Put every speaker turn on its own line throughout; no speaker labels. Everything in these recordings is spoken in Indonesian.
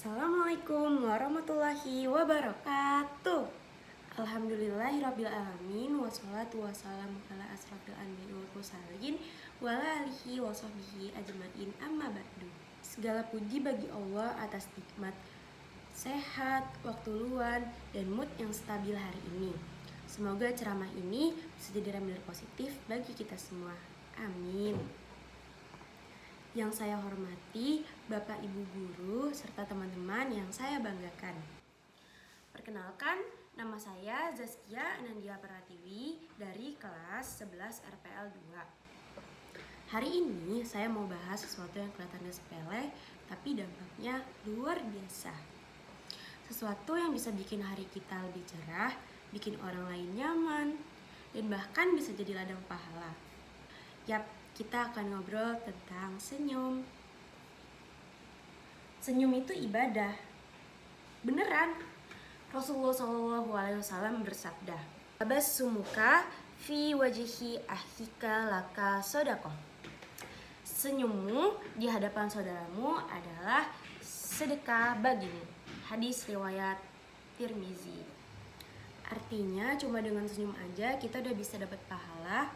Assalamualaikum warahmatullahi wabarakatuh. Alhamdulillahirrabbilalamin. Wassalatu wassalamu ala asrafil anbiya'i wal mursalin wa ala alihi wa sahbihi ajmain, amma ba'du. Segala puji bagi Allah atas nikmat sehat, waktu luang, dan mood yang stabil hari ini. Semoga ceramah ini bisa jadi reminder positif bagi kita semua. Amin. Yang saya hormati Bapak Ibu Guru serta teman-teman yang saya banggakan. Perkenalkan, nama saya Zaskia Anandia Pratiwi dari kelas 11 RPL 2. Hari ini saya mau bahas sesuatu yang kelihatannya sepele tapi dampaknya luar biasa. Sesuatu yang bisa bikin hari kita lebih cerah, bikin orang lain nyaman, dan bahkan bisa jadi ladang pahala. Yap, kita akan ngobrol tentang senyum. Senyum itu ibadah. Beneran. Rasulullah SAW bersabda, "Tabassumuka fi wajhi akhika laka shadaqah." Senyummu di hadapan saudaramu adalah sedekah bagimu. Hadis riwayat Tirmizi. Artinya cuma dengan senyum aja kita udah bisa dapat pahala.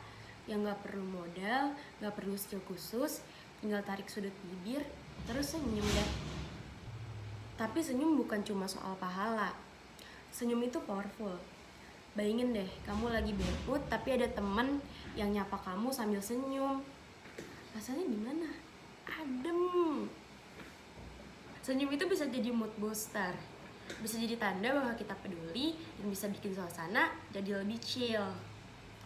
Yang gak perlu modal, gak perlu skill khusus, tinggal tarik sudut bibir, terus senyum deh. Tapi senyum bukan cuma soal pahala. Senyum itu powerful. Bayangin deh, kamu lagi bad mood tapi ada temen yang nyapa kamu sambil senyum. Rasanya gimana? Adem. Senyum itu bisa jadi mood booster. Bisa jadi tanda bahwa kita peduli dan bisa bikin suasana jadi lebih chill.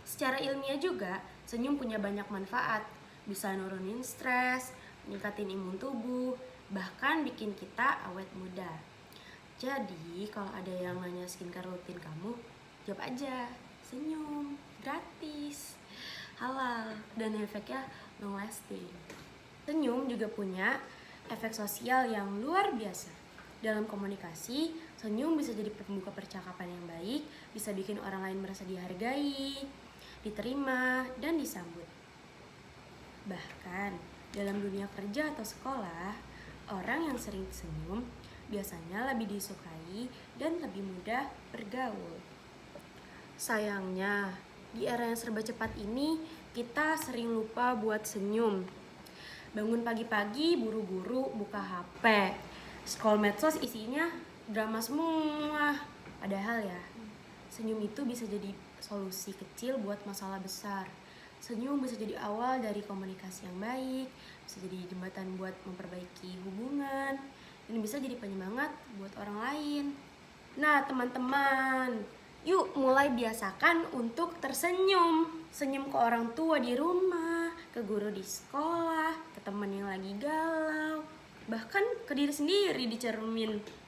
Secara ilmiah juga, senyum punya banyak manfaat. Bisa nurunin stres, meningkatin imun tubuh, bahkan bikin kita awet muda. Jadi, kalau ada yang nanya skincare rutin kamu, jawab aja, senyum, gratis, halal, dan efeknya long lasting. Senyum juga punya efek sosial yang luar biasa. Dalam komunikasi, senyum bisa jadi pembuka percakapan yang baik, bisa bikin orang lain merasa dihargai, diterima, dan disambut. Bahkan, dalam dunia kerja atau sekolah, orang yang sering senyum biasanya lebih disukai dan lebih mudah bergaul. Sayangnya, di era yang serba cepat ini, kita sering lupa buat senyum. Bangun pagi-pagi, buru-buru buka HP. Scroll medsos isinya drama semua. Padahal ya, senyum itu bisa jadi solusi kecil buat masalah besar. Senyum bisa jadi awal dari komunikasi yang baik, bisa jadi jembatan buat memperbaiki hubungan, dan bisa jadi penyemangat buat orang lain. Nah, teman-teman, yuk mulai biasakan untuk tersenyum. Senyum ke orang tua di rumah, ke guru di sekolah, ke teman yang lagi galau, bahkan ke diri sendiri di cermin.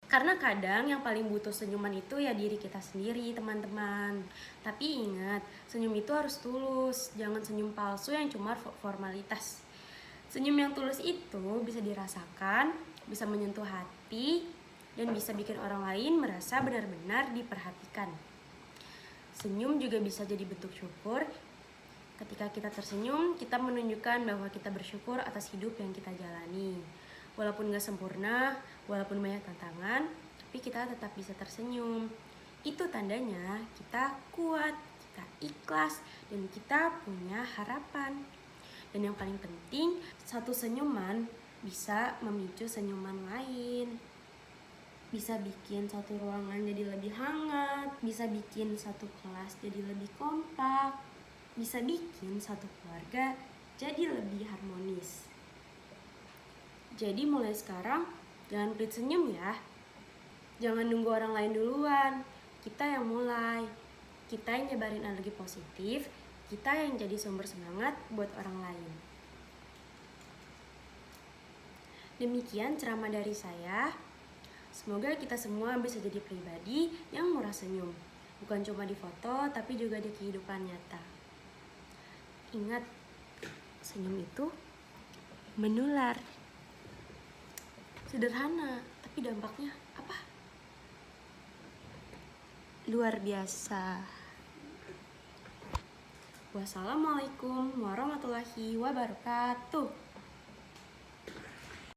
Karena kadang yang paling butuh senyuman itu ya diri kita sendiri, teman-teman. Tapi ingat, senyum itu harus tulus. Jangan senyum palsu yang cuma formalitas. Senyum yang tulus itu bisa dirasakan, bisa menyentuh hati, dan bisa bikin orang lain merasa benar-benar diperhatikan. Senyum juga bisa jadi bentuk syukur. Ketika kita tersenyum, kita menunjukkan bahwa kita bersyukur atas hidup yang kita jalani. Walaupun gak sempurna, walaupun banyak tantangan, tapi kita tetap bisa tersenyum. Itu tandanya kita kuat, kita ikhlas, dan kita punya harapan. Dan yang paling penting, satu senyuman bisa memicu senyuman lain. Bisa bikin satu ruangan jadi lebih hangat, bisa bikin satu kelas jadi lebih kompak, bisa bikin satu keluarga jadi lebih harmonis. Jadi mulai sekarang, jangan pelit senyum ya. Jangan nunggu orang lain duluan. Kita yang mulai. Kita yang nyebarin energi positif. Kita yang jadi sumber semangat buat orang lain. Demikian ceramah dari saya. Semoga kita semua bisa jadi pribadi yang murah senyum. Bukan cuma di foto, tapi juga di kehidupan nyata. Ingat, senyum itu menular. Sederhana, tapi dampaknya apa? Luar biasa. Wassalamualaikum warahmatullahi wabarakatuh.